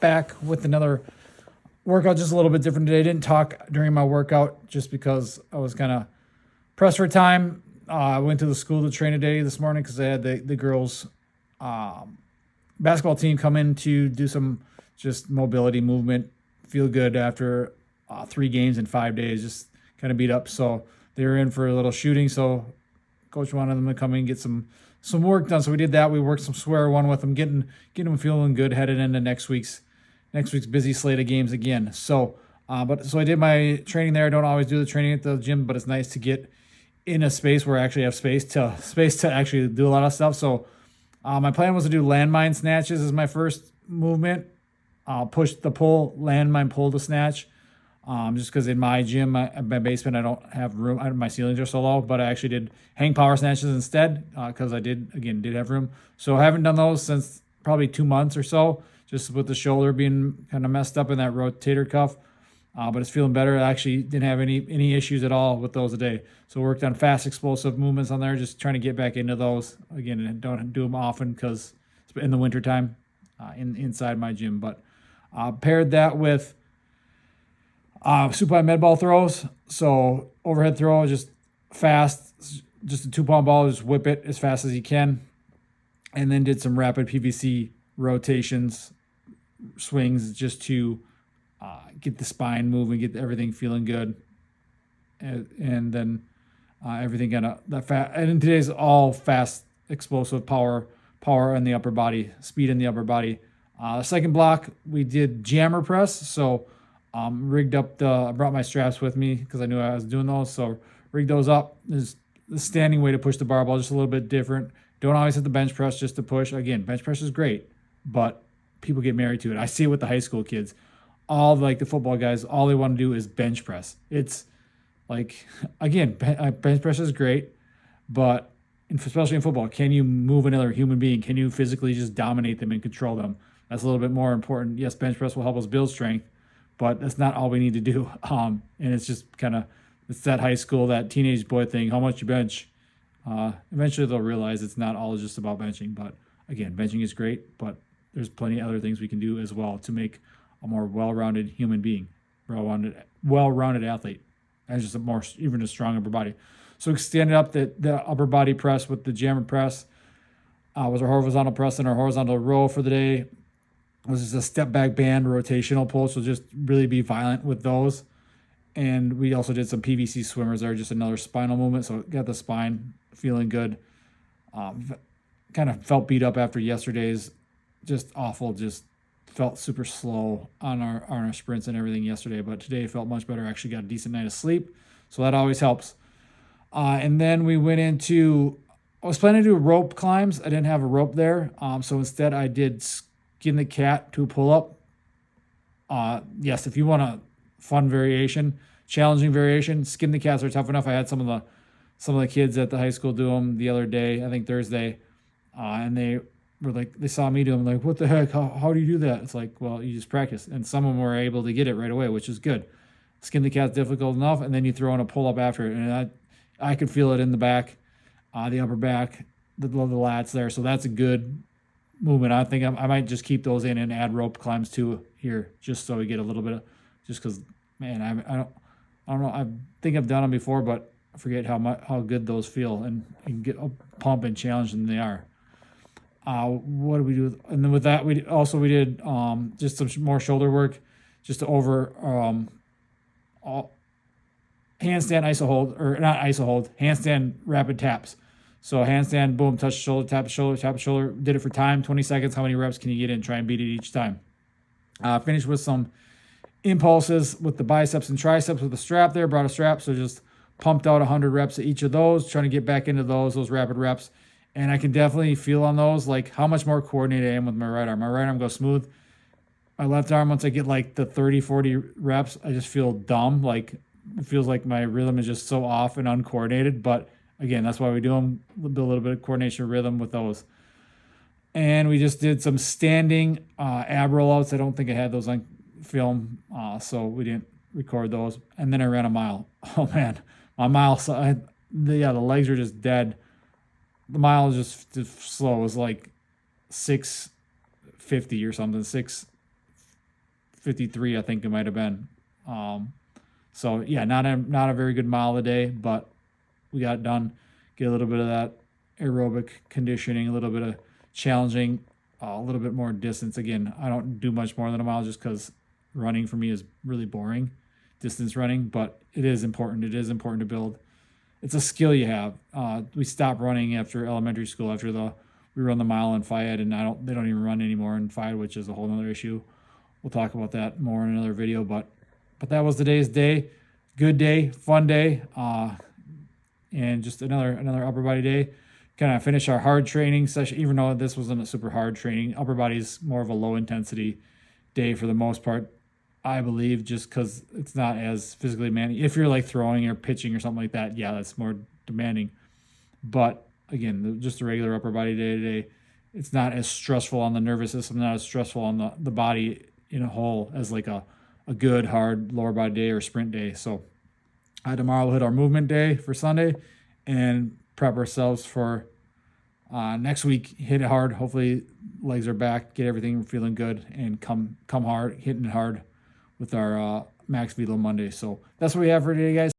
back with another workout, just a little bit different today. I didn't talk during my workout just because I was kind of pressed for time. I went to the school to train today this morning because I had the girls basketball team come in to do some just mobility movement, feel good after 3 games in 5 days, just kind of beat up. So they were in for a little shooting. So coach wanted them to come in and get some work done. So we did that. We worked some square one with them, getting them feeling good headed into next week's busy slate of games again. So so I did my training there. I don't always do the training at the gym, but it's nice to get in a space where I actually have space to actually do a lot of stuff. So my plan was to do landmine snatches as my first movement. Push the pull, landmine pull to snatch. Just because in my gym, my basement, I don't have room. My ceilings are so low, but I actually did hang power snatches instead because I did have room. So I haven't done those since probably 2 months or so, just with the shoulder being kind of messed up in that rotator cuff. But it's feeling better. I actually didn't have any issues at all with those today. So worked on fast, explosive movements on there, just trying to get back into those. Again, and don't do them often because it's in the wintertime inside my gym. But paired that with supine med ball throws. So overhead throw, just fast, just a 2-pound ball, just whip it as fast as you can. And then did some rapid PVC rotations, swings, just to get the spine moving, get everything feeling good. And then everything kind of that fast. And today's all fast, explosive power in the upper body, speed in the upper body. The second block, we did jammer press. So rigged up I brought my straps with me because I knew I was doing those. So rigged those up. There's the standing way to push the barbell, just a little bit different. Don't always hit the bench press just to push. Again, bench press is great, but people get married to it. I see it with the high school kids. All like the football guys, all they want to do is bench press. It's like, again, bench press is great, but especially in football, can you move another human being? Can you physically just dominate them and control them? That's a little bit more important. Yes, bench press will help us build strength, but that's not all we need to do. And it's just kind of, it's that high school, that teenage boy thing, how much you bench. Eventually they'll realize it's not all just about benching, but again, benching is great, but there's plenty of other things we can do as well to make a more well-rounded human being, well-rounded athlete, and just even a strong upper body. So extended up the upper body press with the jammer press was our horizontal press and our horizontal row for the day. It was just a step back band rotational pull, so just really be violent with those. And we also did some PVC swimmers there, just another spinal movement, so got the spine feeling good. Kind of felt beat up after yesterday's, just awful, just felt super slow on our sprints and everything yesterday, but today felt much better. Actually got a decent night of sleep, so that always helps. And then we went into, I was planning to do rope climbs. I didn't have a rope there, so instead I did skin the cat to pull up. Yes, if you want a fun variation, challenging variation, skin the cats are tough enough. I had some of the kids at the high school do them the other day, I think Thursday, and they were like, they saw me do them, like, what the heck? How do you do that? It's like, well, you just practice. And some of them were able to get it right away, which is good. Skin the cat's difficult enough, and then you throw in a pull up after it. And I could feel it in the back, the upper back, the lats there. So that's a good movement. I think I might just keep those in and add rope climbs too here, just so we get a little bit of, just because, man, I don't know. I think I've done them before, but I forget how good those feel and get a pump and challenge than they are. What do we do? And then with that, we did just some more shoulder work, just to over handstand iso hold, or not iso hold, handstand rapid taps. So handstand, boom, touch the shoulder, tap the shoulder, tap the shoulder. Did it for time, 20 seconds. How many reps can you get in? Try and beat it each time. Finished with some impulses with the biceps and triceps with the strap there. Brought a strap, so just pumped out 100 reps of each of those, trying to get back into those rapid reps. And I can definitely feel on those, like, how much more coordinated I am with my right arm. My right arm goes smooth. My left arm, once I get like the 30, 40 reps, I just feel dumb. Like, it feels like my rhythm is just so off and uncoordinated. But again, that's why we do them, build a little bit of coordination rhythm with those. And we just did some standing ab rollouts. I don't think I had those on film, so we didn't record those. And then I ran a mile. Oh man, my mile, the legs are just dead. The mile is just slow. It was like 6:50 or something, 53, I think it might have been. So yeah, not a very good mile a day, but we got it done. Get a little bit of that aerobic conditioning, a little bit of challenging, a little bit more distance. Again, I don't do much more than a mile just because running for me is really boring, distance running, but it is important. It is important to build. It's a skill you have. We stopped running after elementary school, after we run the mile in Fayette, and they don't even run anymore in Fayette, which is a whole other issue. We'll talk about that more in another video, but that was today's day. Good day, fun day, and just another upper body day. Kind of finish our hard training session, even though this wasn't a super hard training. Upper body's more of a low intensity day for the most part, I believe, just because it's not as physically demanding. If you're like throwing or pitching or something like that, yeah, that's more demanding. But again, just a regular upper body day today. It's not as stressful on the nervous system, not as stressful on the body in a whole as like a good hard lower body day or sprint day. So tomorrow we'll hit our movement day for Sunday and prep ourselves for next week. Hit it hard. Hopefully legs are back, get everything feeling good, and come hard, hitting it hard with our Max Velo Monday. So that's what we have for today, guys.